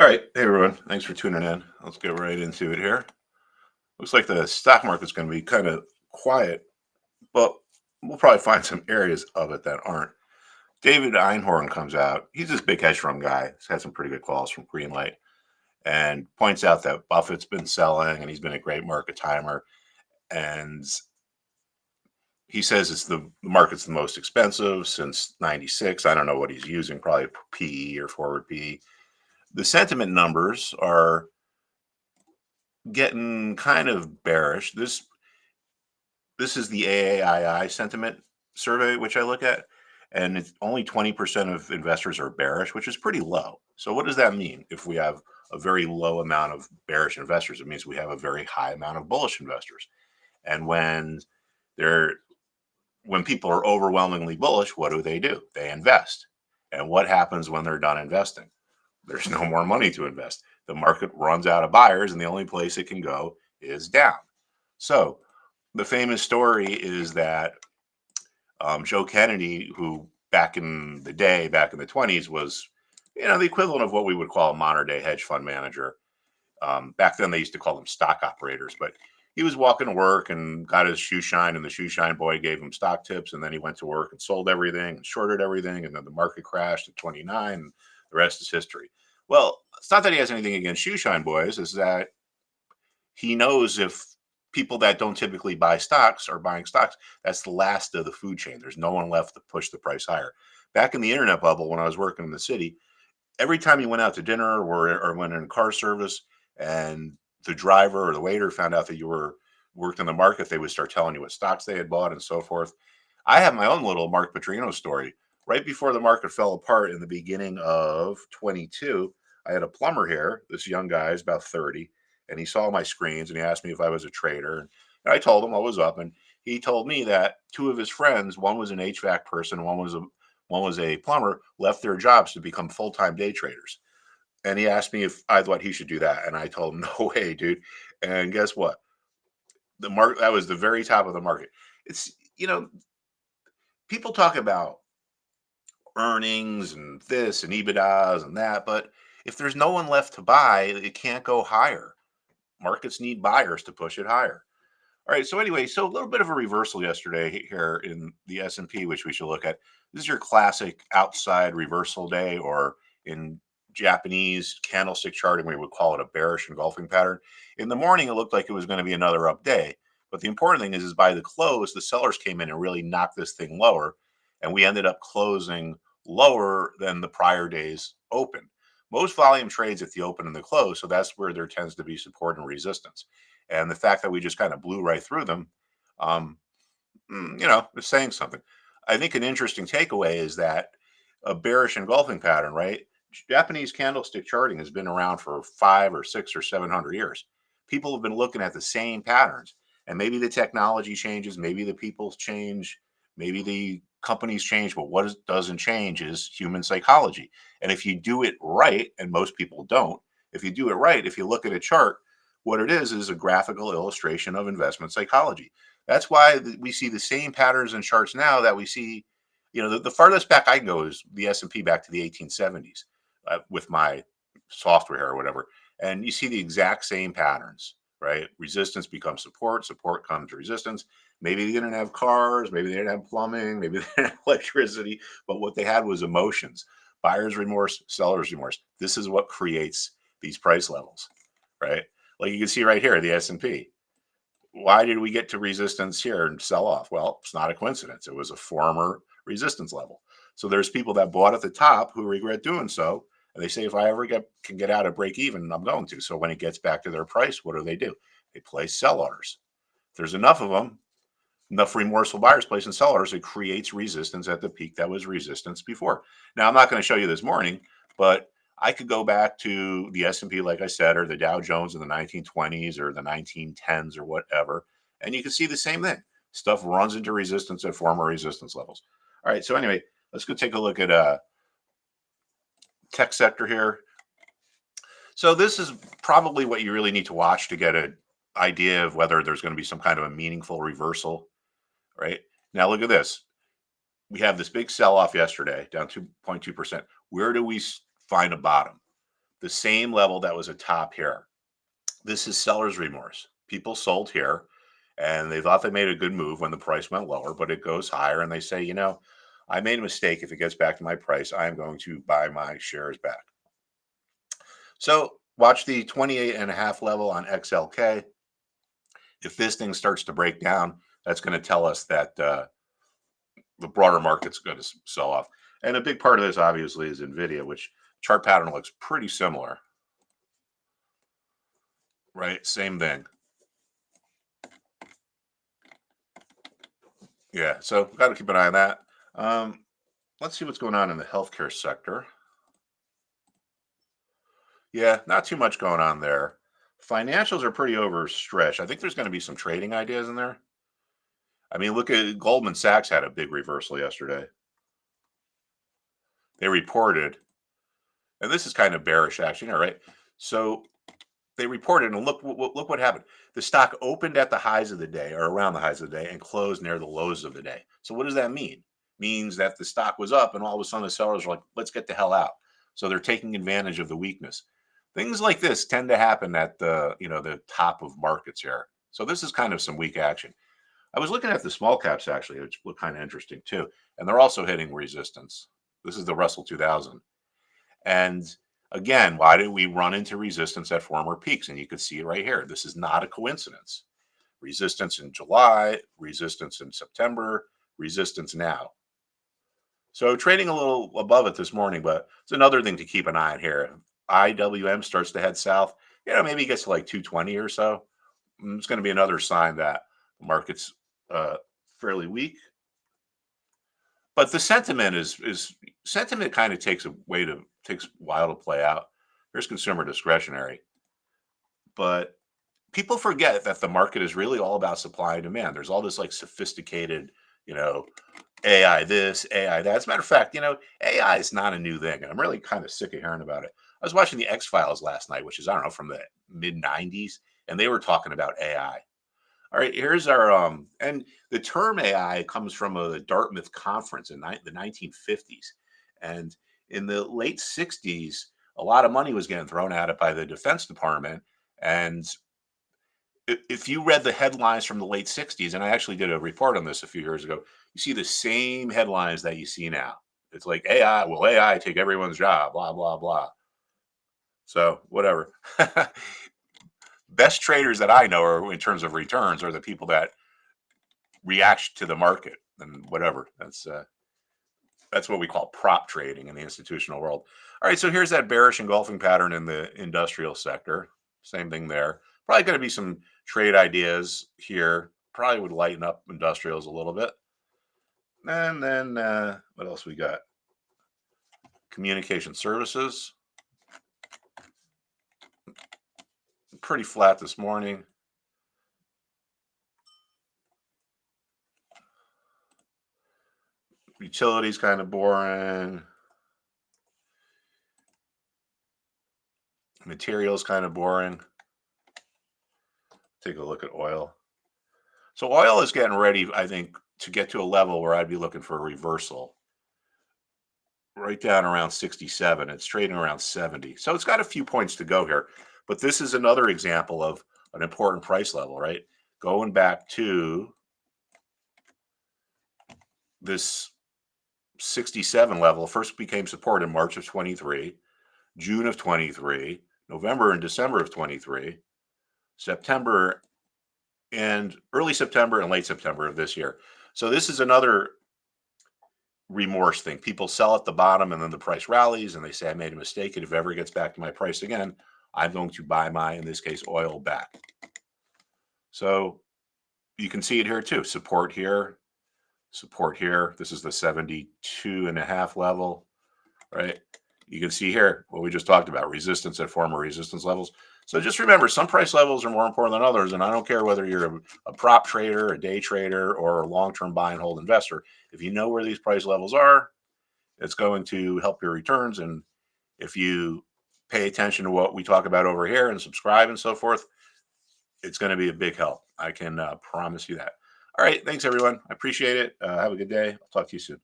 All right. Hey, everyone. Thanks for tuning in. Let's get right into it here. Looks like the stock market's going to be kind of quiet, but we'll probably find some areas of it that aren't. David Einhorn comes out. He's this big hedge fund guy. He's had some pretty good calls from Greenlight and points out that Buffett's been selling and he's been a great market timer. And he says the market's the most expensive since 96. I don't know what he's using, probably PE or forward PE. The sentiment numbers are getting kind of bearish. This is the AAII sentiment survey, which I look at, and it's only 20% of investors are bearish, which is pretty low. So what does that mean? If we have a very low amount of bearish investors, it means we have a very high amount of bullish investors. And they're when people are overwhelmingly bullish, what do? They invest. And what happens when they're done investing? There's no more money to invest. The market runs out of buyers, and the only place it can go is down. So the famous story is that Joe Kennedy, who back in the day, back in the 20s, was the equivalent of what we would call a modern day hedge fund manager. Back then, they used to call them stock operators, but he was walking to work and got his shoe shine, and the shoe shine boy gave him stock tips, and then he went to work and sold everything and shorted everything, and then the market crashed at 29, and the rest is history. Well, it's not that he has anything against shoe shine boys; is that he knows if people that don't typically buy stocks are buying stocks, that's the last of the food chain. There's no one left to push the price higher. Back in the internet bubble, when I was working in the city, every time you went out to dinner or went in car service and the driver or the waiter found out that you were worked in the market, they would start telling you what stocks they had bought and so forth. I have my own little Mark Petrino story. Right before the market fell apart in the beginning of 22, I had a plumber here. This young guy is about 30, and he saw my screens and he asked me if I was a trader. And I told him I was up, and he told me that two of his friends, one was an HVAC person, one was a plumber, left their jobs to become full-time day traders. And he asked me if I thought he should do that, and I told him, "No way, dude." And guess what? The market that was the very top of the market. It's people talk about earnings and this and EBITDAs and that, but if there's no one left to buy, it can't go higher. Markets need buyers to push it higher. All right. So anyway, so a little bit of a reversal yesterday here in the S&P, which we should look at. This is your classic outside reversal day, or in Japanese candlestick charting, we would call it a bearish engulfing pattern. In the morning, it looked like it was going to be another up day. But the important thing is by the close, the sellers came in and really knocked this thing lower. And we ended up closing lower than the prior day's open. Most volume trades at the open and the close. So that's where there tends to be support and resistance. And the fact that we just kind of blew right through them, um, is saying something. I think an interesting takeaway is that a bearish engulfing pattern, right? Japanese candlestick charting has been around for 5 or 6 or 700 years. People have been looking at the same patterns, and maybe the technology changes, maybe the people change, maybe the companies change, but what doesn't change is human psychology. And if you do it right, and most people don't, if you do it right, if you look at a chart, what it is a graphical illustration of investment psychology. That's why we see the same patterns in charts now that we see. The farthest back I can go is the S&P back to the 1870s with my software or whatever, and you see the exact same patterns, right? Resistance becomes support, support comes resistance. Maybe they didn't have cars, maybe they didn't have plumbing, maybe they didn't have electricity, but what they had was emotions, buyer's remorse, seller's remorse. This is what creates these price levels, right? Like you can see right here, the S&P. Why did we get to resistance here and sell off? Well, it's not a coincidence. It was a former resistance level. So there's people that bought at the top who regret doing so. And they say, if I ever can get out of break even, I'm going to. So when it gets back to their price, what do? They place sell orders. If there's enough of them, enough remorseful buyers placing sell orders, it creates resistance at the peak that was resistance before. Now, I'm not going to show you this morning, but I could go back to the S&P, like I said, or the Dow Jones in the 1920s or the 1910s or whatever, and you can see the same thing. Stuff runs into resistance at former resistance levels. All right, so anyway, let's go take a look at tech sector here. So this is probably what you really need to watch to get an idea of whether there's going to be some kind of a meaningful reversal, right? Now look at this. We have this big sell off yesterday, down 2.2%. Where do we find a bottom? the same level that was a top here. This is seller's remorse. People sold here and they thought they made a good move when the price went lower, but it goes higher and they say, I made a mistake. If it gets back to my price, I am going to buy my shares back. So watch the 28.5 level on XLK. If this thing starts to break down, that's going to tell us that the broader market's going to sell off. And a big part of this, obviously, is NVIDIA, which chart pattern looks pretty similar. Right? Same thing. Yeah. So got to keep an eye on that. Let's see what's going on in the healthcare sector. Yeah, not too much going on there. Financials are pretty overstretched. I think there's going to be some trading ideas in there. I mean, look at Goldman Sachs had a big reversal yesterday. They reported, and this is kind of bearish action, all right? So they reported, and look what happened. The stock opened at the highs of the day, or around the highs of the day, and closed near the lows of the day. So what does that mean? Means that the stock was up, and all of a sudden the sellers are like, "Let's get the hell out." So they're taking advantage of the weakness. Things like this tend to happen at the top of markets here. So this is kind of some weak action. I was looking at the small caps actually, which look kind of interesting too, and they're also hitting resistance. This is the Russell 2000. And again, why did we run into resistance at former peaks? And you can see it right here. This is not a coincidence. Resistance in July, resistance in September, resistance now. So trading a little above it this morning, but it's another thing to keep an eye on here. IWM starts to head south. Maybe it gets to like 220 or so. It's going to be another sign that the market's uh, fairly weak. But the sentiment is sentiment kind of takes a while to play out. There's consumer discretionary, but people forget that the market is really all about supply and demand. There's all this like sophisticated, you know, AI this, AI that. As a matter of fact, AI is not a new thing, and I'm really kind of sick of hearing about it. I was watching the X Files last night, which is I don't know from the mid '90s, and they were talking about AI. All right, here's our and the term AI comes from a Dartmouth conference in the 1950s, and in the late 60s, a lot of money was getting thrown at it by the Defense Department. And if you read the headlines from the late 60s, and I actually did a report on this a few years ago, you see the same headlines that you see now. It's like AI, will AI take everyone's job? Blah blah blah. So whatever. Best traders that I know are in terms of returns are the people that react to the market and whatever. That's what we call prop trading in the institutional world. All right, so here's that bearish engulfing pattern in the industrial sector. Same thing there. Probably going to be some trade ideas here. Probably would lighten up industrials a little bit. And then what else we got? Communication services. Pretty flat this morning. Utilities kind of boring. Materials kind of boring. Take a look at oil. So oil is getting ready, I think, to get to a level where I'd be looking for a reversal. Right down around 67. It's trading around 70. So it's got a few points to go here. But this is another example of an important price level, right? Going back to this 67 level, first became support in March of 23, June of 23, November and December of 23, September and early September and late September of this year. So this is another remorse thing. People sell at the bottom and then the price rallies and they say, I made a mistake. And if it ever gets back to my price again, I'm going to buy my, in this case, oil back. So you can see it here too. Support here, support here. This is the 72.5 level, right? You can see here what we just talked about, resistance at former resistance levels. So just remember, some price levels are more important than others. And I don't care whether you're a prop trader, a day trader, or a long-term buy and hold investor. If you know where these price levels are, it's going to help your returns. And if you pay attention to what we talk about over here and subscribe and so forth, it's going to be a big help. I can promise you that. All right. Thanks, everyone. I appreciate it. Have a good day. I'll talk to you soon.